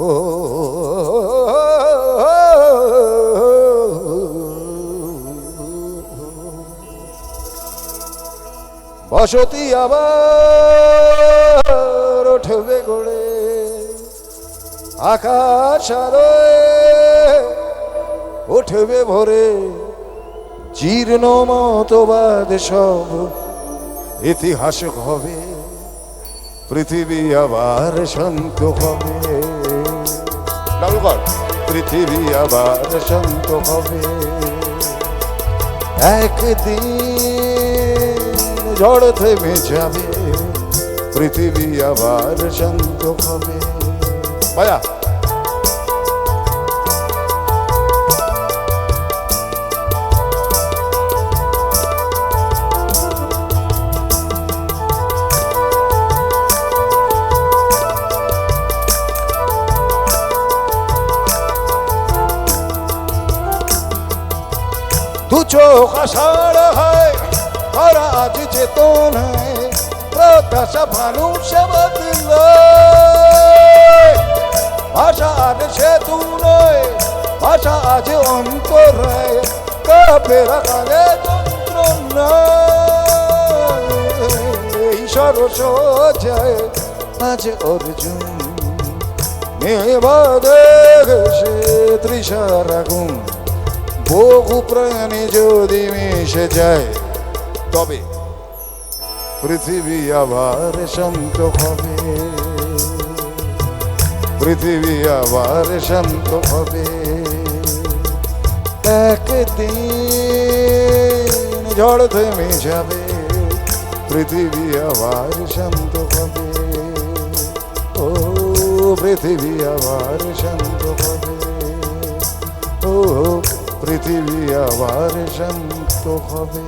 ও বসতি আবার উঠবে গড়ে আকাশ আলোয় উঠবে ভরে জীর্ণ মতবাদ সব ইতিহাস হবে পৃথিবী আবার শান্ত হবে পৃথিবী আবার শান্ত হবে একদিন ঝড় থেমে যাবে পৃথিবী আবার শান্ত হবে ভাইয়া দু চোখ আষাঢ় হয় আর আজ চেতন হয় প্রত্যাশা মানুষ বদল ভাষা আজ সেতু নয় ভাষা আজ অন্তর কাপের কালে যন্ত্রণা ঈশ্বর সোজায় আজ অর্জুন নেবাদে সে তৃষার আগুন বহু প্রাণী যদি মিশে যায় তবে পৃথিবী আবার শান্ত হবে পৃথিবী আবার শান্ত হবে একদিন ঝড় থেমে যাবে পৃথিবী আবার শান্ত হবে ও পৃথিবী আবার শান্ত হবে ও পৃথিবী আবার শান্ত হবে